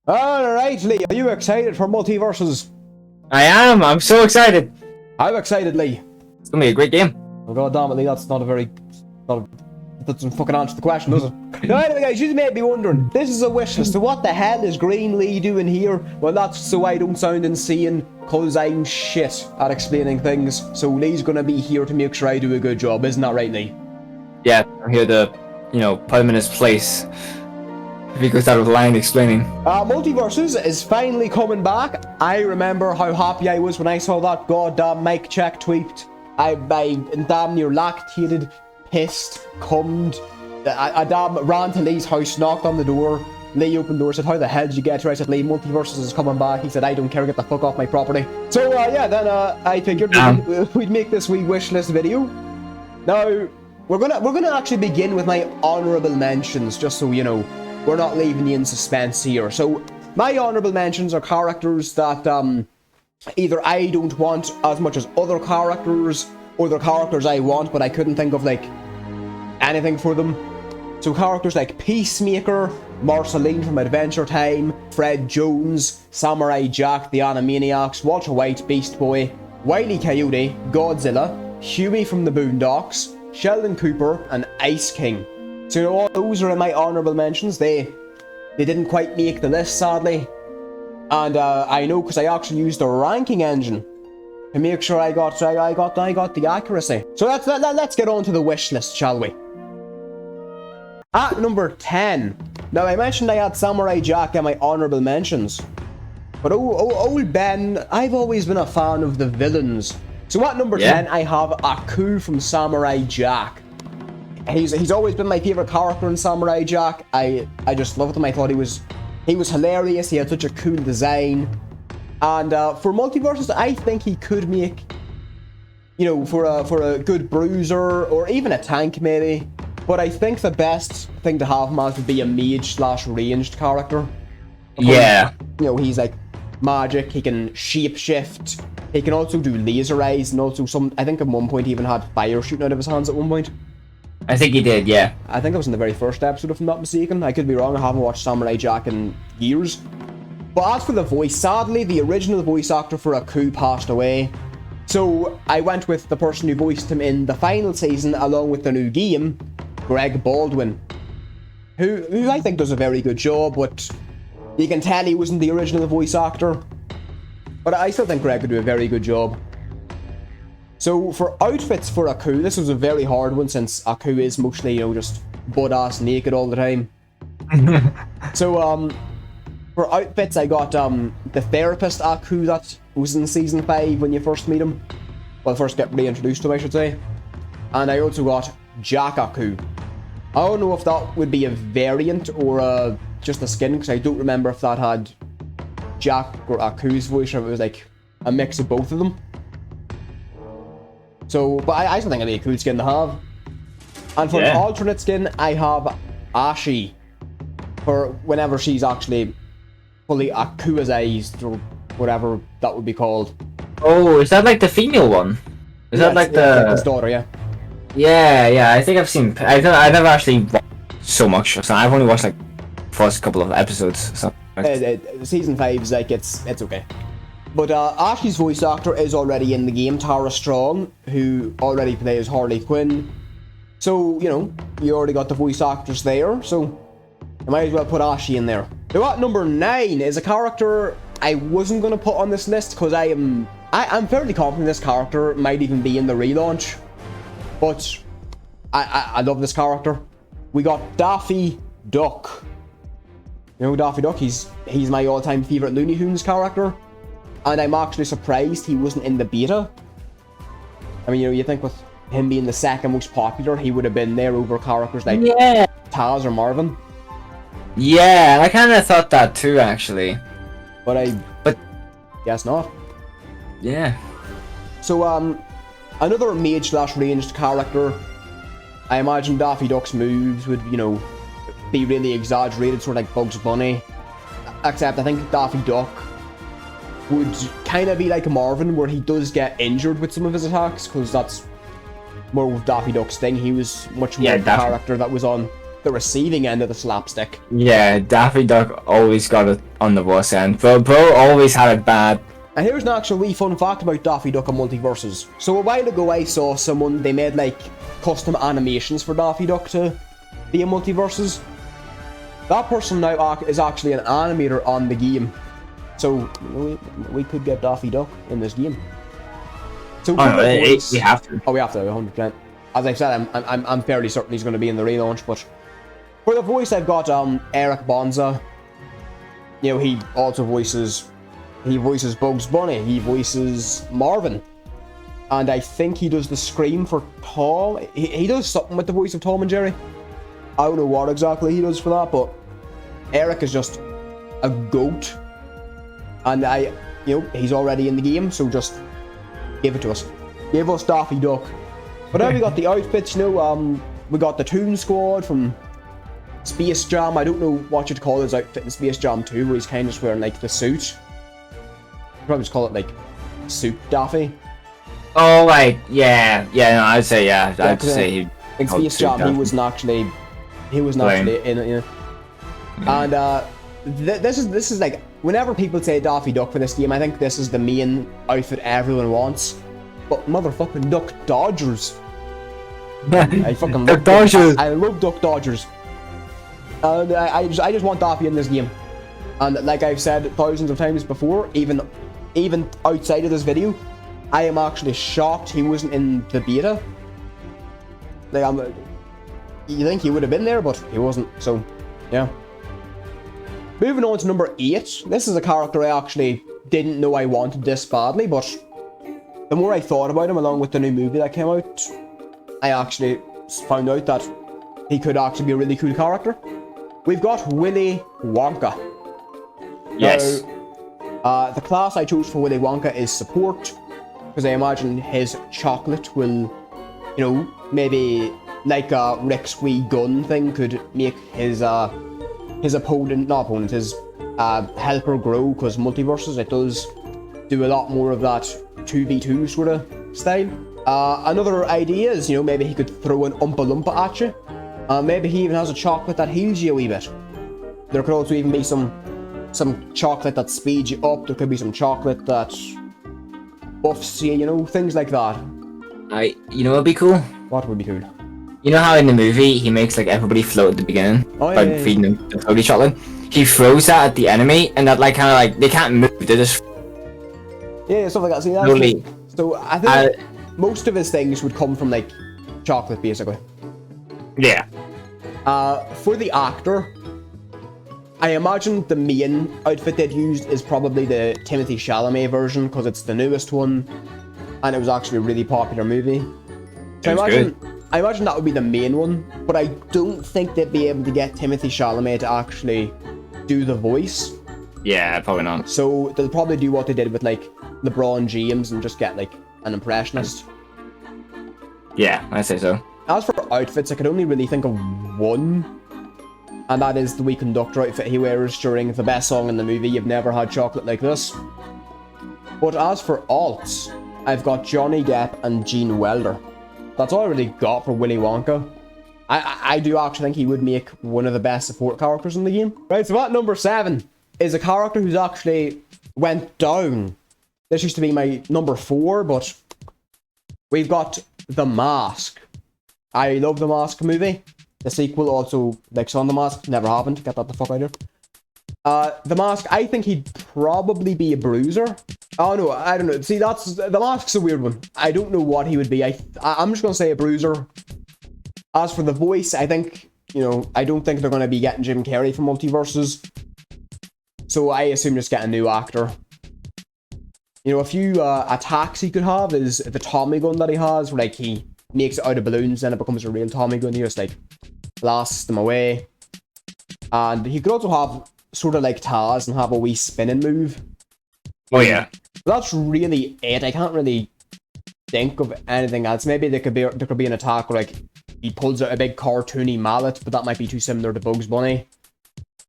Alright, Lee, are you excited for MultiVersus? I am. I'm so excited. I'm excited, Lee. It's gonna be a great game. Oh god damn it, Lee, that's not a very... That doesn't fucking answer the question, does it? No, anyway, guys, you may be wondering, this is a wish list, so what the hell is Green Lee doing here? Well, that's so I don't sound insane, cause I'm shit at explaining things, so Lee's gonna be here to make sure I do a good job, isn't that right, Lee? Yeah, I'm here to, put him in his place. If he goes out of line explaining. MultiVersus is finally coming back. I remember how happy I was when I saw that goddamn mic check tweaked. I damn near lactated, pissed, cummed. I damn ran to Lee's house, knocked on the door. Lee opened the door, said, "How the hell did you get here?" I said, "Lee, MultiVersus is coming back." He said, "I don't care, get the fuck off my property." So yeah, then I figured we'd make this wee wish list video. Now we're gonna actually begin with my honorable mentions, just so you know. We're not leaving you in suspense here. So, my honourable mentions are characters that either I don't want as much as other characters, or they're characters I want, but I couldn't think of, like, anything for them. So, characters like Peacemaker, Marceline from Adventure Time, Fred Jones, Samurai Jack, the Animaniacs, Walter White, Beast Boy, Wile E. Coyote, Godzilla, Huey from the Boondocks, Sheldon Cooper, and Ice King. So all those are in my honourable mentions. They didn't quite make the list, sadly. And I know because I actually used the ranking engine to make sure I got the accuracy. So let's get on to the wish list, shall we? At number 10. Now I mentioned I had Samurai Jack in my honourable mentions. But old Ben, I've always been a fan of the villains. So at number 10 I have Aku from Samurai Jack. He's always been my favourite character in Samurai Jack. I just loved him. I thought he was hilarious. He had such a cool design. And for MultiVersus, I think he could make, for a good bruiser or even a tank maybe. But I think the best thing to have him as would be a mage/ranged character. Yeah. He's like magic. He can shapeshift. He can also do laser eyes, and also I think at one point he even had fire shooting out of his hands at one point. I think he did, yeah. I think it was in the very first episode, if I'm not mistaken. I could be wrong, I haven't watched Samurai Jack in years. But as for the voice, sadly, the original voice actor for Aku passed away. So I went with the person who voiced him in the final season, along with the new game, Greg Baldwin. Who I think does a very good job, but you can tell he wasn't the original voice actor. But I still think Greg could do a very good job. So for outfits for Aku, this was a very hard one since Aku is mostly, just butt-ass naked all the time. So for outfits I got the therapist Aku that was in season 5 when you first meet him. Well, first get reintroduced to him, I should say. And I also got Jack Aku. I don't know if that would be a variant or just a skin, because I don't remember if that had Jack or Aku's voice, or if it was like a mix of both of them. So, but I still think it'd be a cool skin to have. And for an alternate skin, I have Ashi. For whenever she's actually fully Akuized, or whatever that would be called. Oh, is that like the female one? Is that like his daughter, yeah. Yeah, I think I've seen... I've never actually watched so much. So I've only watched like first couple of episodes. So. Season 5 is like, it's okay. But Ashley's voice actor is already in the game, Tara Strong, who already plays Harley Quinn. So, you already got the voice actors there, so you might as well put Ashley in there. Now at number 9 is a character I wasn't going to put on this list, because I'm fairly confident this character might even be in the relaunch. But I love this character. We got Daffy Duck. Daffy Duck, he's my all-time favourite Looney Tunes character. And I'm actually surprised he wasn't in the beta. I mean, you think with him being the second most popular, he would have been there over characters like Taz or Marvin. Yeah, I kind of thought that too, actually. But guess not. Yeah. So, another mage/ranged character. I imagine Daffy Duck's moves would, be really exaggerated, sort of like Bugs Bunny. Except I think Daffy Duck would kind of be like Marvin, where he does get injured with some of his attacks, because that's more of Daffy Duck's thing. He was much more the character that was on the receiving end of the slapstick. Yeah, Daffy Duck always got it on the worst end. Bro always had it bad. And here's an actual wee fun fact about Daffy Duck and MultiVersus. So a while ago I saw someone, they made like custom animations for Daffy Duck to be in MultiVersus. That person now is actually an animator on the game. So we could get Daffy Duck in this game. So Oh, no, we have to. Oh, we have to, 100%. As I said, I'm fairly certain he's going to be in the relaunch, but for the voice I've got Eric Bonza. You know, he voices Bugs Bunny, he voices Marvin, and I think he does the scream for Tom. He does something with the voice of Tom and Jerry. I don't know what exactly he does for that, but Eric is just a goat, and he's already in the game, so just give it to us. Give us Daffy Duck. But now we got the outfits, we got the Toon Squad from Space Jam. I don't know what you'd call his outfit in Space Jam 2, where he's kind of just wearing like the suit. Probably just call it like Suit Daffy. Oh, like no, I'd say I'd say he. In Space Jam, he wasn't actually in it. Yeah. And this is like whenever people say Daffy Duck for this game, I think this is the main outfit everyone wants. But motherfucking Duck Dodgers. I fucking love Duck Dodgers. I love Duck Dodgers. And I just want Daffy in this game. And like I've said thousands of times before, even outside of this video, I am actually shocked he wasn't in the beta. Like you think he would have been there, but he wasn't. So, yeah. Moving on to number 8. This is a character I actually didn't know I wanted this badly, but the more I thought about him, along with the new movie that came out, I actually found out that he could actually be a really cool character. We've got Willy Wonka. Yes. Now, the class I chose for Willy Wonka is support, because I imagine his chocolate will, maybe like Rick's wee gun thing could make his helper grow, because MultiVersus, it does do a lot more of that 2v2 sort of style. Another idea is, maybe he could throw an Oompa Loompa at you. Maybe he even has a chocolate that heals you a wee bit. There could also even be some chocolate that speeds you up. There could be some chocolate that buffs you, things like that. You know what'd be cool? What would be cool? You know how in the movie he makes like everybody float at the beginning by feeding them the floaty chocolate? He throws that at the enemy, and that like kind of like they can't move. They just stuff like that. See, that's totally. So I think most of his things would come from like chocolate, basically. Yeah. For the actor, I imagine the main outfit they'd used is probably the Timothée Chalamet version, because it's the newest one, and it was actually a really popular movie. So I imagine that would be the main one, but I don't think they'd be able to get Timothée Chalamet to actually do the voice. Yeah, probably not. So they'll probably do what they did with like LeBron James and just get like an impressionist. Yeah, I'd say so. As for outfits, I could only really think of one, and that is the wee conductor outfit he wears during the best song in the movie, You've Never Had Chocolate Like This. But as for alts, I've got Johnny Depp and Gene Wilder. That's all I really got for Willy Wonka. I do actually think he would make one of the best support characters in the game. Right, so at number 7 is a character who's actually went down. This used to be my number 4, but we've got The Mask. I love The Mask movie. The sequel also, like Son the Mask, never happened. Get that the fuck out of here. The Mask, I think he'd probably be a bruiser. Oh no, I don't know. See, The Mask's a weird one. I don't know what he would be. I'm just gonna say a bruiser. As for the voice, I think, I don't think they're gonna be getting Jim Carrey from MultiVersus. So I assume just get a new actor. A few attacks he could have is the Tommy gun that he has, where like he makes it out of balloons, then it becomes a real Tommy gun. He just like blasts them away. And he could also have sort of like Taz and have a wee spinning move. Oh yeah. That's really it. I can't really think of anything else. Maybe there could be an attack where like he pulls out a big cartoony mallet, but that might be too similar to Bugs Bunny.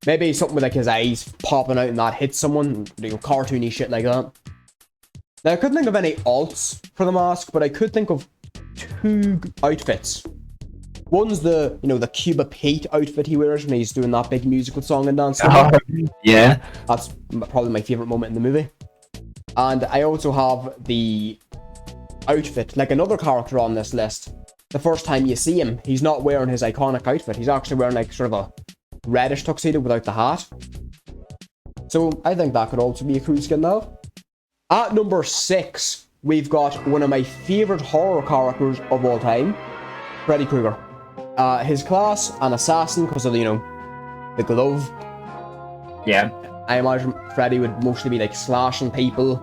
Maybe something with like his eyes popping out and that hits someone, cartoony shit like that. Now I couldn't think of any alts for The Mask, but I could think of 2 outfits. One's the, you know, the Cuba Pete outfit he wears when he's doing that big musical song and dance. Yeah. That's probably my favorite moment in the movie. And I also have the outfit, like another character on this list. The first time you see him, he's not wearing his iconic outfit. He's actually wearing like sort of a reddish tuxedo without the hat. So I think that could also be a cool skin now. At number 6, we've got one of my favorite horror characters of all time, Freddy Krueger. His class, an assassin, because of, you know, the glove. Yeah. I imagine Freddy would mostly be like slashing people.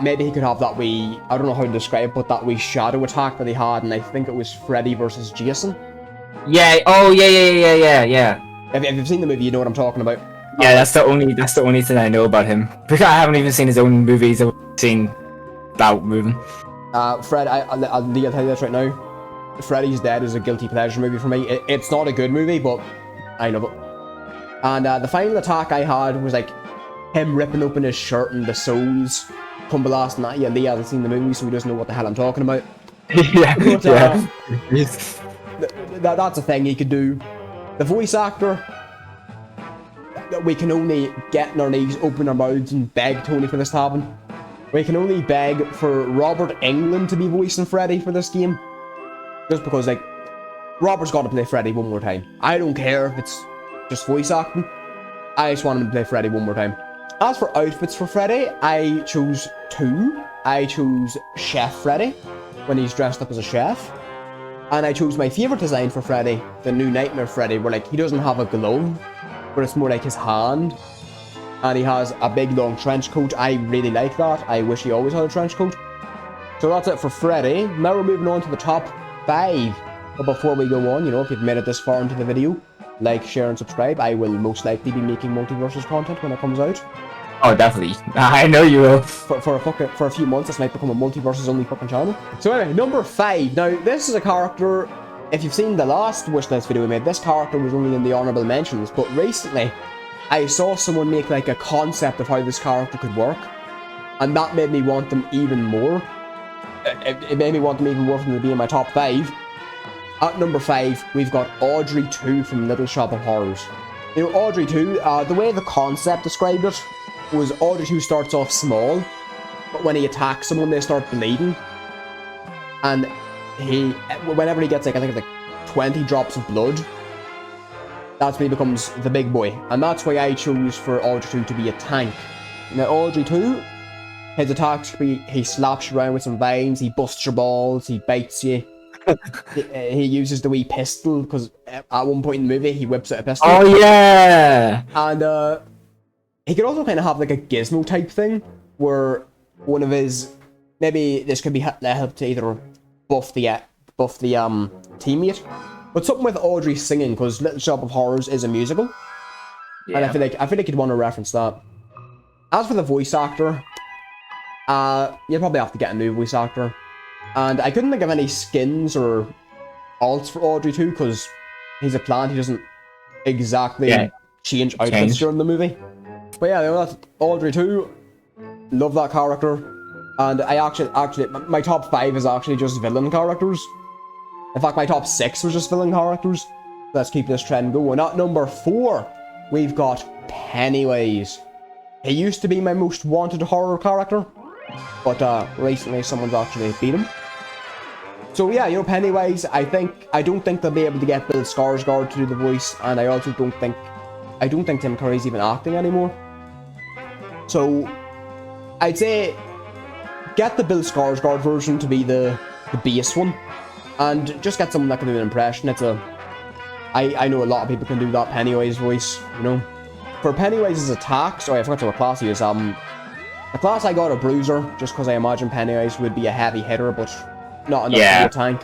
Maybe he could have that wee, I don't know how to describe it, but that wee shadow attack that he had, and I think it was Freddy versus Jason. Yeah. Oh, yeah. If you've seen the movie, you know what I'm talking about. Yeah, that's the only thing I know about him. Because I haven't even seen his own movies. I've seen that movie. Fred, I'll tell you this right now. Freddy's Dead is a guilty pleasure movie for me. It's not a good movie, but I love it. And the final attack I had was like him ripping open his shirt and the soles come blasting at you. And Lee hasn't seen the movie, so he doesn't know what the hell I'm talking about. Yeah, but, that's a thing he could do. The voice actor, we can only get on our knees, open our mouths, and beg Tony for this to happen. We can only beg for Robert Englund to be voicing Freddy for this game. Just because, like, Robert's got to play Freddy one more time. I don't care if it's just voice acting. I just want him to play Freddy one more time. As for outfits for Freddy, I chose 2. I chose Chef Freddy, when he's dressed up as a chef. And I chose my favourite design for Freddy, the new Nightmare Freddy, where, like, he doesn't have a glove, but it's more like his hand. And he has a big long trench coat. I really like that. I wish he always had a trench coat. So that's it for Freddy. Now we're moving on to the top 5. But before we go on, you know, if you've made it this far into the video, like, share, and subscribe. I will most likely be making MultiVersus content when it comes out. Oh, definitely. I know you will. For a few months, this might become a MultiVersus only fucking channel. So anyway, number 5. Now, this is a character, if you've seen the last wishlist video we made, this character was only in the honourable mentions, but recently, I saw someone make like a concept of how this character could work, and that made me want them even more. It made me want them even more for them to be in my top 5. At number 5, we've got Audrey 2 from Little Shop of Horrors. You know, Audrey 2, the way the concept described it was Audrey 2 starts off small, but when he attacks someone, they start bleeding. And whenever he gets like, I think it's like 20 drops of blood, that's when he becomes the big boy. And that's why I chose for Audrey 2 to be a tank. Now, Audrey 2, his attacks, he slaps you around with some vines, he busts your balls, he bites you. He uses the wee pistol, because at one point in the movie, he whips out a pistol. Oh, yeah! And he could also kind of have like a gizmo type thing, where one of his, maybe this could be help to either buff the teammate. But something with Audrey singing, because Little Shop of Horrors is a musical. Yeah. And I feel like you'd want to reference that. As for the voice actor, you'd probably have to get a new voice actor. And I couldn't think of any skins or alts for Audrey 2, because he's a plant, he doesn't exactly change outfits during the movie. But yeah, that's Audrey 2. Love that character. And I actually, my top 5 is actually just villain characters. In fact, my top 6 was just villain characters. Let's keep this trend going. At number 4, we've got Pennywise. He used to be my most wanted horror character, but recently someone's actually beat him. So yeah, you know, Pennywise, I don't think they'll be able to get Bill Skarsgård to do the voice, and I also don't think Tim Curry's even acting anymore. So I'd say get the Bill Skarsgård version to be the base one, and just get someone that can do an impression. I know a lot of people can do that Pennywise voice, you know. For Pennywise's attacks, I forgot what class he is. The class I got a bruiser, just because I imagine Pennywise would be a heavy hitter, but not enough to be a tank.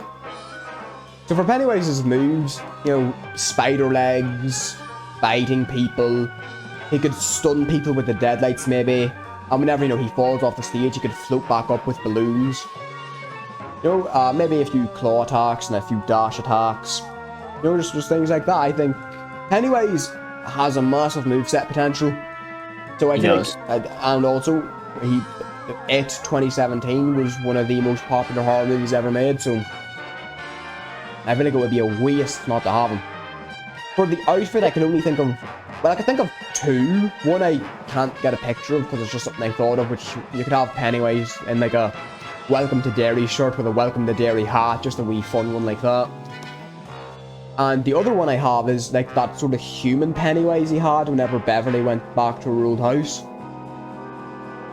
So for Pennywise's moves, you know, spider legs, biting people, he could stun people with the deadlights maybe, and whenever, you know, he falls off the stage, he could float back up with balloons. You know, maybe a few claw attacks and a few dash attacks. You know, just things like that. I think Pennywise has a massive moveset potential. So I think, and also, It 2017 was one of the most popular horror movies ever made, so I feel like it would be a waste not to have him. For the outfit, I can only think of... Well, I can think of two. One I can't get a picture of because it's just something I thought of, which you could have Pennywise in like a Welcome to Derry shirt with a Welcome to Derry hat, just a wee fun one like that. And the other one I have is like that sort of human Pennywise he had whenever Beverly went back to her old house.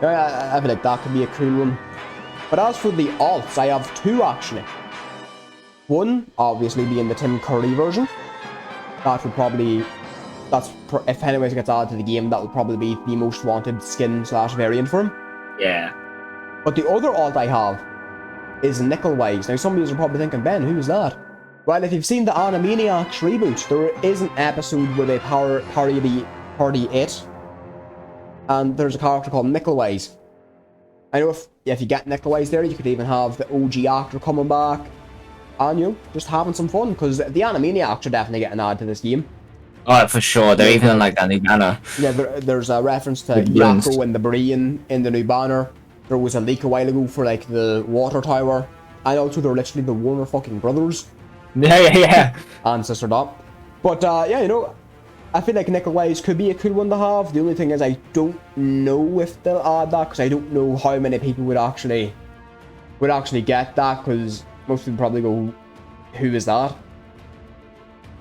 I feel like that could be a cool one. But as for the alts, I have two actually. One, obviously, being the Tim Curry version. That would probably... if Pennywise gets added to the game, that would probably be the most wanted skin / variant for him. Yeah. But the other alt I have is Nickelwise. Now, some of you are probably thinking, Ben, who's that? Well, if you've seen the Animaniacs reboot, there is an episode where they party it. And there's a character called Nickelwise. I know if you get Nickelwise there, you could even have the OG actor coming back. And, you know, just having some fun, because the Animaniacs are definitely getting added to this game. Oh, for sure. They're even in, like, that new banner. Yeah, there's a reference to Yakko and the Breen in the new banner. There was a leak a while ago for, like, the water tower. And also, they're literally the Warner fucking brothers. Yeah. And Sister Dot. But, yeah, you know, I feel like Nickelwise could be a cool one to have. The only thing is I don't know if they'll add that, because I don't know how many people would actually get that, because most people probably go, who is that?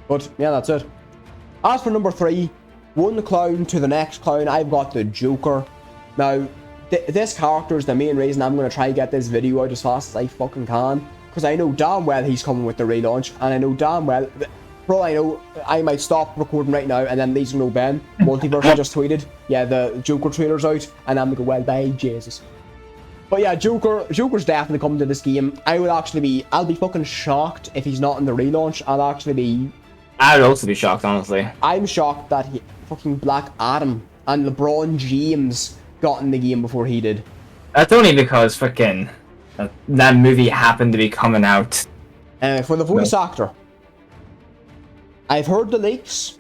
But, yeah, that's it. As for number 3, one clown to the next clown, I've got the Joker. Now, this character is the main reason I'm going to try and get this video out as fast as I fucking can. Because I know damn well he's coming with the relaunch, and I know damn well, for all I know, I might stop recording right now, and then these will know Ben. MultiVersus just tweeted, yeah, the Joker trailer's out, and I'm going to go, well, by Jesus. But yeah, Joker's definitely coming to this game. I'll be fucking shocked if he's not in the relaunch. I'd also be shocked, honestly. I'm shocked that fucking Black Adam and LeBron James got in the game before he did. That's only because fucking that movie happened to be coming out. For the voice actor, I've heard the leaks,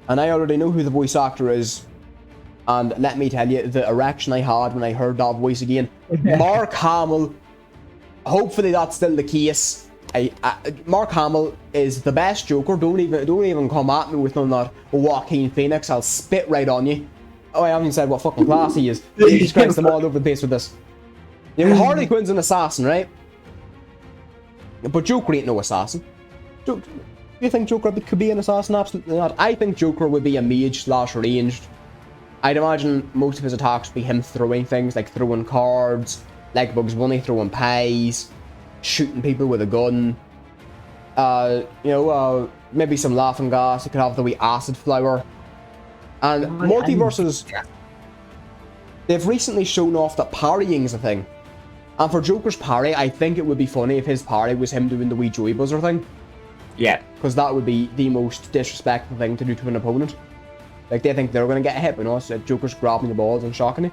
and I already know who the voice actor is. And let me tell you, the erection I had when I heard that voice again. Mark Hamill, hopefully that's still the case. Mark Hamill is the best Joker. Don't even come at me with none of that Joaquin Phoenix. I'll spit right on you. Oh, I haven't said what fucking class he is. Jesus Christ, I'm all over the place with this. You know, Harley Quinn's an assassin, right? But Joker ain't no assassin. Do you think Joker could be an assassin? Absolutely not. I think Joker would be a mage / ranged. I'd imagine most of his attacks would be him throwing things, like throwing cards, like Bugs Bunny throwing pies, shooting people with a gun. Maybe some laughing gas. You could have the wee acid flower. And MultiVersus, they've recently shown off that parrying is a thing. And for Joker's parry, I think it would be funny if his parry was him doing the wee joy buzzer thing. Yeah. Because that would be the most disrespectful thing to do to an opponent. Like, they think they're going to get hit, but no, it's Joker's grabbing the balls and shocking it.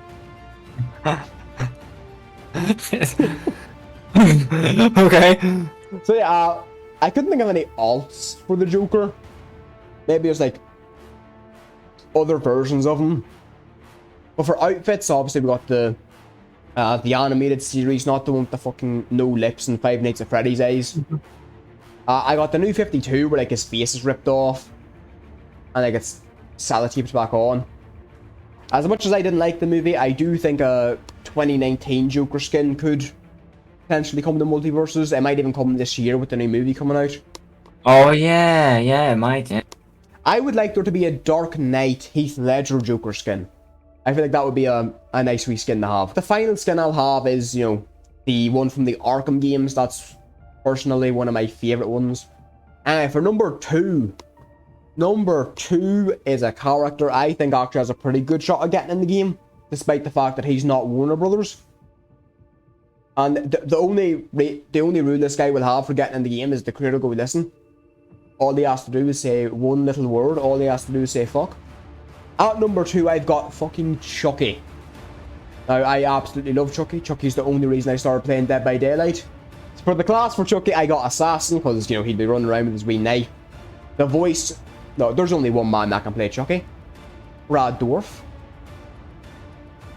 Okay. So yeah, I couldn't think of any alts for the Joker. Maybe it's like other versions of him. But for outfits, obviously we got the animated series, not the one with the fucking no lips and Five Nights at Freddy's eyes. I got the new 52 where like his face is ripped off and like it's sellotaped back on. As much as I didn't like the movie, I do think a 2019 Joker skin could potentially come to MultiVersus. It might even come this year with the new movie coming out. Oh yeah, it might. Yeah. I would like there to be a Dark Knight Heath Ledger Joker skin. I feel like that would be a nice wee skin to have. The final skin I'll have is, you know, the one from the Arkham games. That's personally one of my favourite ones. And for number 2 is a character I think actually has a pretty good shot at getting in the game, despite the fact that he's not Warner Brothers. And the only rule this guy will have for getting in the game is the creator go, listen, all he has to do is say one little word, all he has to do is say fuck. At number 2, I've got fucking Chucky. Now, I absolutely love Chucky. Chucky's the only reason I started playing Dead by Daylight. So for the class for Chucky, I got Assassin, because, you know, he'd be running around with his wee knife. The voice, no, there's only one man that can play Chucky. Brad Dourif.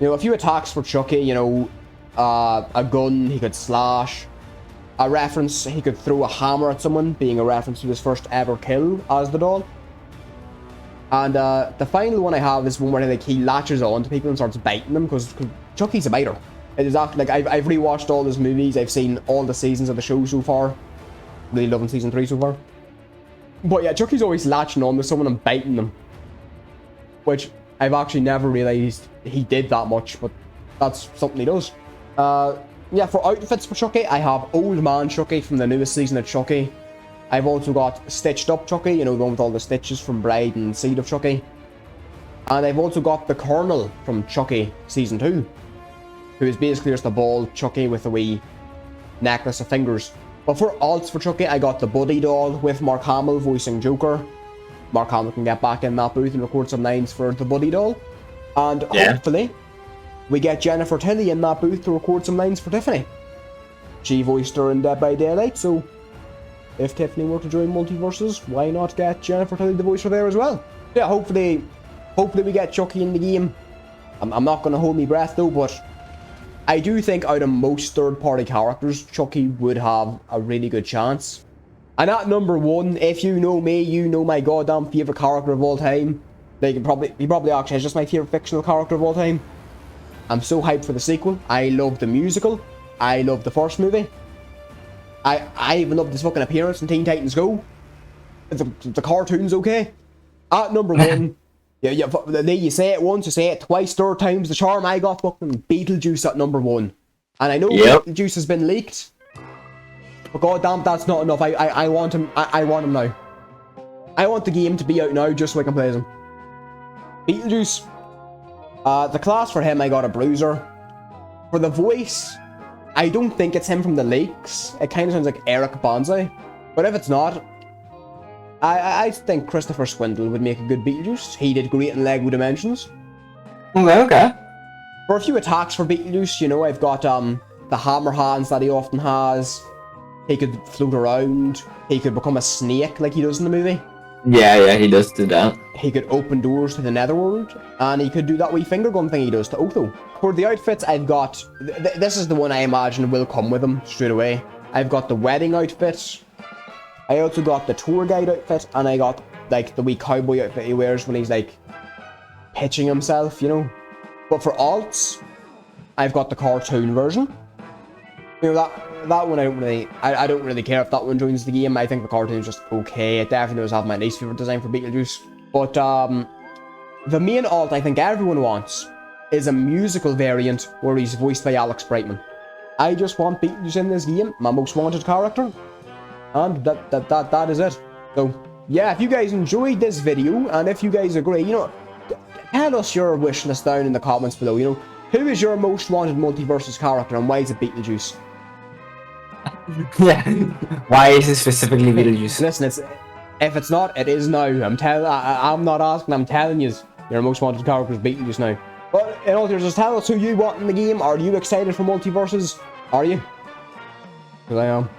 You know, a few attacks for Chucky, you know, a gun, he could slash. a reference, he could throw a hammer at someone, being a reference to his first ever kill as the doll. And the final one I have is one where like he latches on to people and starts biting them, because Chucky's a biter. It is actually, like, I've rewatched all his movies, I've seen all the seasons of the show so far. Really loving season 3 so far. But yeah, Chucky's always latching on to someone and biting them, which I've actually never realised he did that much, but that's something he does. Yeah, for outfits for Chucky, I have Old Man Chucky from the newest season of Chucky. I've also got Stitched Up Chucky, you know, the one with all the stitches from Bride and Seed of Chucky. And I've also got the Colonel from Chucky Season 2, who is basically just a bald Chucky with a wee necklace of fingers. But for alts for Chucky, I got the Buddy doll with Mark Hamill voicing Joker. Mark Hamill can get back in that booth and record some lines for the Buddy doll. And hopefully, we get Jennifer Tilly in that booth to record some lines for Tiffany. She voiced her in Dead by Daylight, so if Tiffany were to join MultiVersus, why not get Jennifer Tilly to voice her there as well? Yeah, hopefully we get Chucky in the game. I'm not going to hold my breath though, but I do think out of most third-party characters, Chucky would have a really good chance. And at number 1, if you know me, you know my goddamn favourite character of all time. Like, he probably actually is just my favourite fictional character of all time. I'm so hyped for the sequel. I love the musical. I love the first movie. I even love this fucking appearance in Teen Titans Go. The cartoon's okay. At number 1, you say it once, you say it twice, third time's the charm. I got fucking Beetlejuice at number 1. And I know Beetlejuice has been leaked, but goddamn, that's not enough. I want him. I want him now. I want the game to be out now just so I can play as him. Beetlejuice. The class for him, I got a Bruiser. For the voice, I don't think it's him from the leaks. It kind of sounds like Eric Bonsai. But if it's not, I think Christopher Swindle would make a good Beetlejuice. He did great in Lego Dimensions. Okay. For a few attacks for Beetlejuice, you know, I've got the hammer hands that he often has. He could float around. He could become a snake like he does in the movie. Yeah, he does do that. He could open doors to the netherworld, and he could do that wee finger gun thing he does to Otho. For the outfits, I've got... this is the one I imagine will come with him straight away. I've got the wedding outfit. I also got the tour guide outfit, and I got, like, the wee cowboy outfit he wears when he's, like, pitching himself, you know? But for alts, I've got the cartoon version. You know, that one I don't really care if that one joins the game. I think the cartoon is just okay. It definitely does have my least favorite design for Beetlejuice. But the main alt I think everyone wants is a musical variant where he's voiced by Alex Brightman. I just want Beetlejuice in this game, my most wanted character, and that is it. So yeah, if you guys enjoyed this video and if you guys agree, you know, tell us your wish list down in the comments below. You know, who is your most wanted MultiVersus character and why is it Beetlejuice? Yeah. Why is it specifically Beetlejuice? Listen, if it's not, it is now. I'm not asking, I'm telling you, your most wanted character is Beetlejuice now. But in all seriousness, tell us who you want in the game. Are you excited for MultiVersus? Are you? Because I am.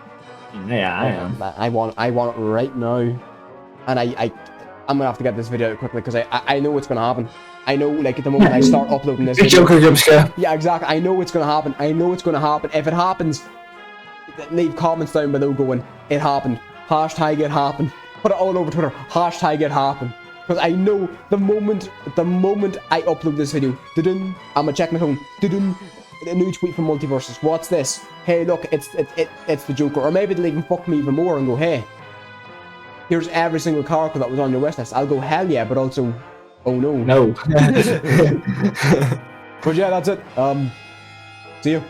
Yeah, I am. I want it right now. And I'm gonna have to get this video out quickly because I know what's gonna happen. I know, like, at the moment I start uploading this video. Joker jump scare. Yeah, exactly. I know what's gonna happen. I know it's gonna happen. If it happens, leave comments down below going, it happened. Hashtag it happened. Put it all over Twitter. Hashtag it happened. Because I know the moment I upload this video, I'm gonna check my phone. A new tweet from MultiVersus. What's this? Hey, look, it's the Joker. Or maybe they'll even fuck me even more and go, hey, here's every single character that was on your wish list. I'll go, hell yeah, but also, oh no. No. But yeah, that's it. See you.